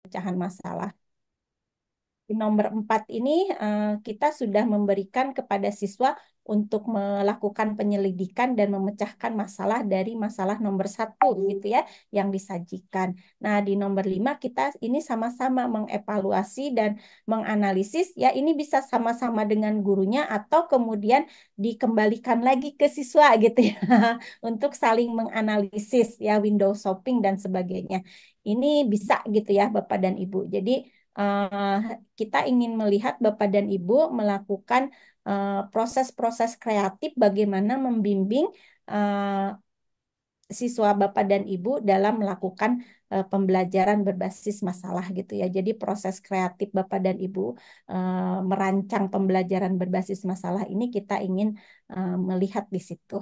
pemecahan masalah. Di nomor 4 ini kita sudah memberikan kepada siswa untuk melakukan penyelidikan dan memecahkan masalah dari masalah nomor 1 gitu ya yang disajikan. Nah, di nomor 5 kita ini sama-sama mengevaluasi dan menganalisis ya ini bisa sama-sama dengan gurunya atau kemudian dikembalikan lagi ke siswa gitu ya untuk saling menganalisis ya window shopping dan sebagainya. Ini bisa gitu ya Bapak dan Ibu. Jadi eh, kita ingin melihat Bapak dan Ibu melakukan proses-proses kreatif bagaimana membimbing eh, siswa Bapak dan Ibu dalam melakukan pembelajaran berbasis masalah gitu ya. Jadi proses kreatif Bapak dan Ibu merancang pembelajaran berbasis masalah ini kita ingin melihat di situ.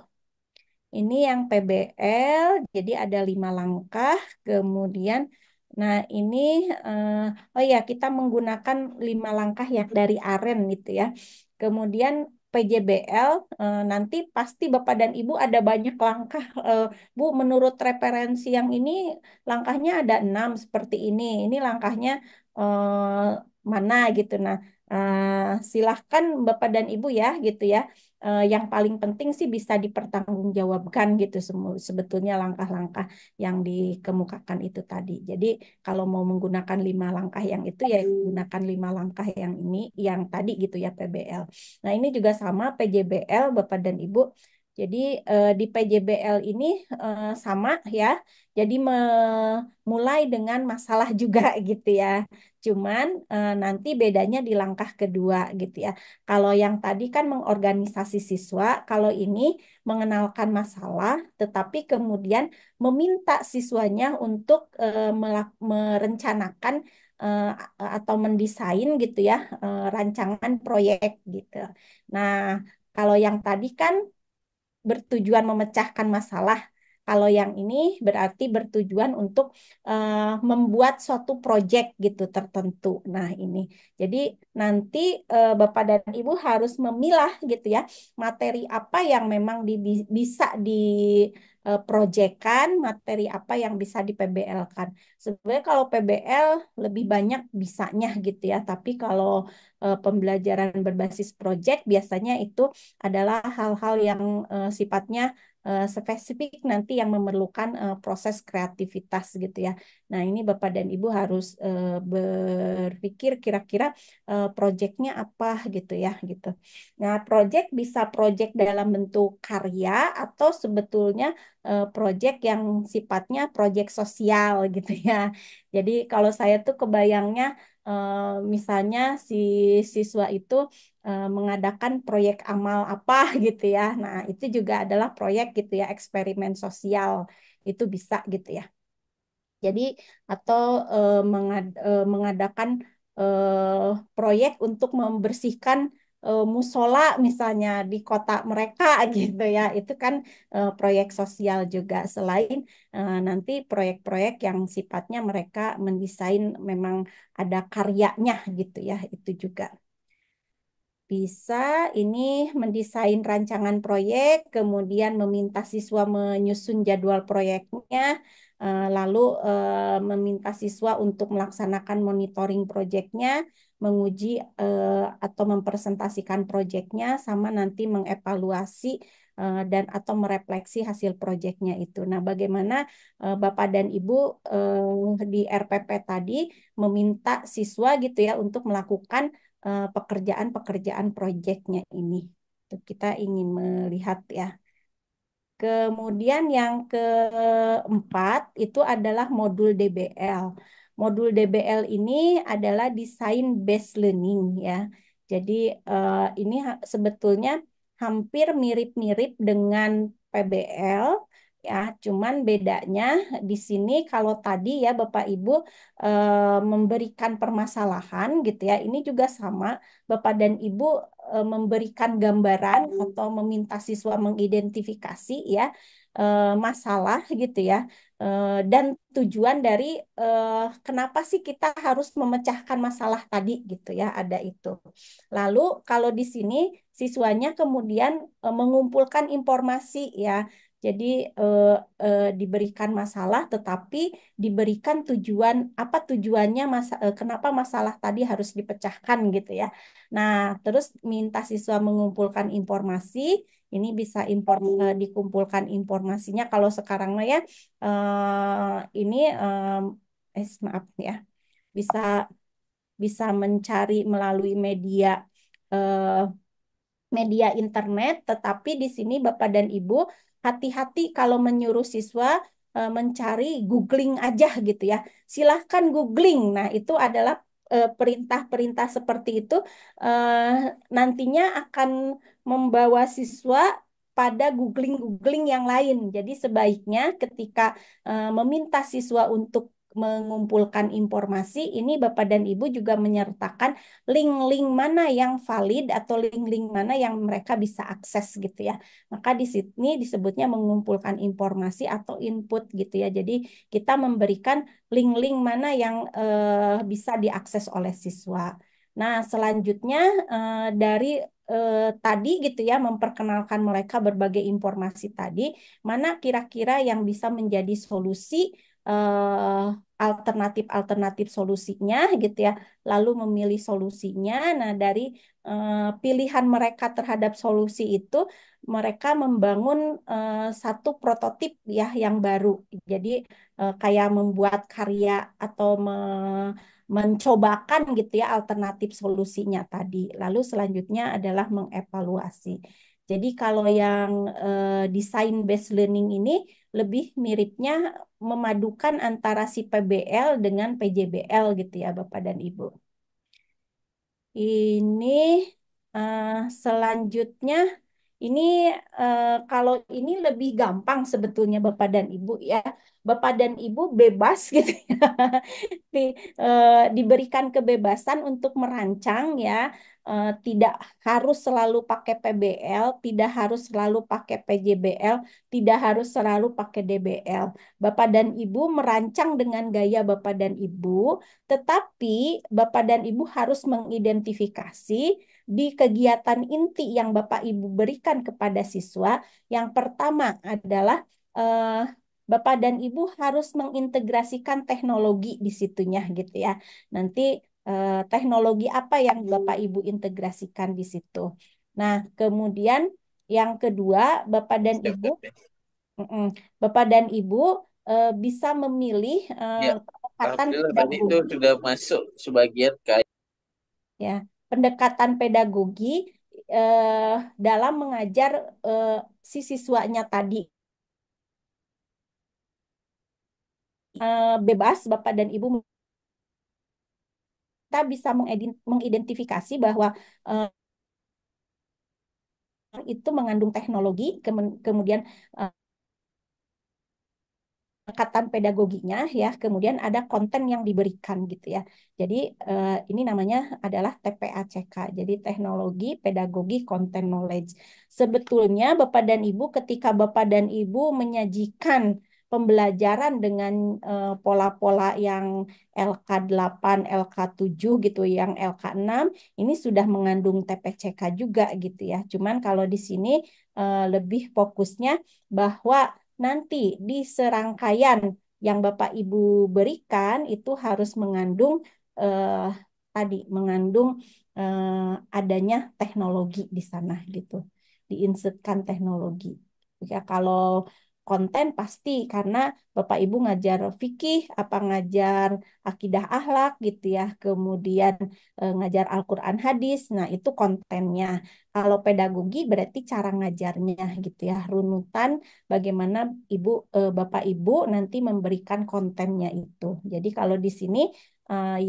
Ini yang PBL, jadi ada 5 langkah. Kemudian, nah ini, oh ya kita menggunakan 5 langkah yang dari AREN gitu ya. Kemudian PJBL, nanti pasti Bapak dan Ibu ada banyak langkah. Bu, menurut referensi yang ini, langkahnya ada 6 seperti ini. Ini langkahnya mana gitu. Nah, silahkan Bapak dan Ibu ya gitu ya yang paling penting sih bisa dipertanggungjawabkan gitu sebetulnya langkah-langkah yang dikemukakan itu tadi. Jadi kalau mau menggunakan 5 langkah yang itu ya gunakan 5 langkah yang ini yang tadi gitu ya PBL. Nah ini juga sama PJBL Bapak dan Ibu. Jadi di PJBL ini sama ya. Jadi mulai dengan masalah juga gitu ya. Cuman nanti bedanya di langkah kedua gitu ya. Kalau yang tadi kan mengorganisasi siswa, kalau ini mengenalkan masalah, tetapi kemudian meminta siswanya untuk merencanakan eh, atau mendesain gitu ya, rancangan proyek gitu. Nah, kalau yang tadi kan bertujuan memecahkan masalah. Kalau yang ini berarti bertujuan untuk membuat suatu proyek gitu tertentu. Nah, ini. Jadi nanti Bapak dan Ibu harus memilah gitu ya materi apa yang memang bisa diproyekkan, materi apa yang bisa di PBL-kan. Sebenarnya kalau PBL lebih banyak bisanya gitu ya, tapi kalau pembelajaran berbasis proyek biasanya itu adalah hal-hal yang sifatnya spesifik nanti yang memerlukan proses kreativitas gitu ya. Nah, ini Bapak dan Ibu harus berpikir kira-kira proyeknya apa gitu ya gitu. Nah, proyek bisa proyek dalam bentuk karya atau sebetulnya proyek yang sifatnya proyek sosial gitu ya. Jadi kalau saya tuh kebayangnya misalnya si siswa itu mengadakan proyek amal apa gitu ya. Nah, itu juga adalah proyek gitu ya, eksperimen sosial. Itu bisa gitu ya. Jadi atau mengadakan proyek untuk membersihkan musola misalnya di kota mereka gitu ya. Itu kan proyek sosial juga selain nanti proyek-proyek yang sifatnya mereka mendesain memang ada karyanya gitu ya. Itu juga. Bisa ini mendesain rancangan proyek, kemudian meminta siswa menyusun jadwal proyeknya, lalu meminta siswa untuk melaksanakan monitoring proyeknya, menguji atau mempresentasikan proyeknya, sama nanti mengevaluasi dan atau merefleksi hasil proyeknya itu. Nah, bagaimana Bapak dan Ibu di RPP tadi meminta siswa gitu ya untuk melakukan pekerjaan-pekerjaan proyeknya ini. Itu kita ingin melihat ya. Kemudian yang keempat itu adalah modul DBL. Modul DBL ini adalah desain based learning ya. Jadi ini sebetulnya hampir mirip-mirip dengan PBL ya, cuman bedanya di sini kalau tadi ya Bapak Ibu memberikan permasalahan gitu ya. Ini juga sama Bapak dan Ibu memberikan gambaran atau meminta siswa mengidentifikasi ya masalah gitu ya. Dan tujuan dari kenapa sih kita harus memecahkan masalah tadi gitu ya, ada itu. Lalu kalau di sini siswanya kemudian mengumpulkan informasi ya. Jadi eh, diberikan masalah, tetapi diberikan tujuan apa tujuannya kenapa masalah tadi harus dipecahkan gitu ya. Nah, terus minta siswa mengumpulkan informasi. Ini bisa dikumpulkan informasinya. Kalau sekarang mah ya ini maaf ya bisa bisa mencari melalui eh, media internet, tetapi di sini Bapak dan Ibu hati-hati kalau menyuruh siswa mencari googling aja gitu ya. Silahkan googling. Nah, itu adalah perintah-perintah seperti itu nantinya akan membawa siswa pada googling-googling yang lain. Jadi sebaiknya ketika meminta siswa untuk mengumpulkan informasi, ini Bapak dan Ibu juga menyertakan link-link mana yang valid atau link-link mana yang mereka bisa akses gitu ya. Maka di sini disebutnya mengumpulkan informasi atau input gitu ya. Jadi kita memberikan link-link mana yang bisa diakses oleh siswa. Nah, selanjutnya dari tadi gitu ya memperkenalkan mereka berbagai informasi tadi, mana kira-kira yang bisa menjadi solusi alternatif-alternatif solusinya gitu ya lalu memilih solusinya. Nah, dari pilihan mereka terhadap solusi itu, mereka membangun satu prototip ya yang baru. Jadi kayak membuat karya atau mencobakan gitu ya alternatif solusinya tadi. Lalu selanjutnya adalah mengevaluasi. Jadi kalau yang design based learning ini lebih miripnya memadukan antara si PBL dengan PJBL gitu ya Bapak dan Ibu. Ini eh, selanjutnya ini kalau ini lebih gampang sebetulnya Bapak dan Ibu ya. Bapak dan Ibu bebas gitu ya. Diberikan kebebasan untuk merancang ya. Tidak harus selalu pakai PBL, tidak harus selalu pakai PJBL, tidak harus selalu pakai DBL. Bapak dan Ibu merancang dengan gaya Bapak dan Ibu, tetapi Bapak dan Ibu harus mengidentifikasi di kegiatan inti yang Bapak Ibu berikan kepada siswa. Yang pertama adalah Bapak dan Ibu harus mengintegrasikan teknologi di situnya gitu ya. Nanti teknologi apa yang Bapak Ibu integrasikan di situ. Nah, kemudian yang kedua, Bapak dan Ibu, mm-mm, Bapak dan Ibu bisa memilih Ya, pendekatan alhamdulillah tadi itu pedagogi sudah masuk sebagian kayak ya, pendekatan pedagogi eh, dalam mengajar eh, si siswanya tadi. Bebas Bapak dan Ibu kita bisa mengidentifikasi bahwa eh, itu mengandung teknologi, kemudian pendekatan pedagoginya ya, kemudian ada konten yang diberikan gitu ya. Jadi ini namanya adalah TPACK. Jadi teknologi, pedagogi, content knowledge. Sebetulnya Bapak dan Ibu ketika Bapak dan Ibu menyajikan pembelajaran dengan pola-pola yang LK8, LK7 gitu, yang LK6 ini sudah mengandung TPCK juga gitu ya. Cuman kalau di sini lebih fokusnya bahwa nanti di serangkaian yang Bapak Ibu berikan itu harus mengandung eh, tadi mengandung adanya teknologi di sana gitu. Diinsertkan teknologi. Ya kalau konten pasti karena Bapak Ibu ngajar fikih, apa ngajar akidah akhlak gitu ya. Kemudian ngajar Al-Qur'an hadis. Nah, itu kontennya. Kalau pedagogi berarti cara ngajarnya gitu ya. Runutan bagaimana Bapak Ibu nanti memberikan kontennya itu. Jadi kalau di sini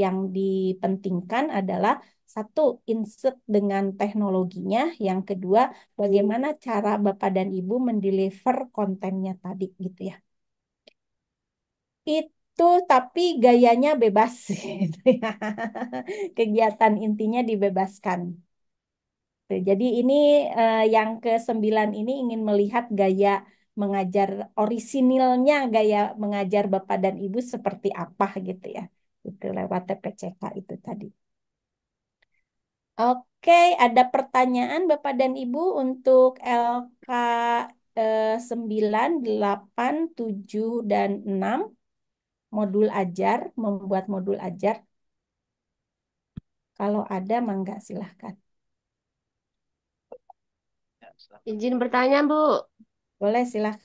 yang dipentingkan adalah satu insert dengan teknologinya, yang kedua bagaimana cara Bapak dan Ibu mendeliver kontennya tadi gitu ya. Itu tapi gayanya bebas gitu ya. Kegiatan intinya dibebaskan. Tuh, jadi ini yang ke-9 ini ingin melihat gaya mengajar orisinilnya, gaya mengajar Bapak dan Ibu seperti apa gitu ya. Itu lewat TPCK itu tadi. Oke, ada pertanyaan Bapak dan Ibu untuk LK 9, 8, 7, dan 6 modul ajar, membuat modul ajar. Kalau ada, mangga silahkan. Izin bertanya, Bu. Boleh silahkan.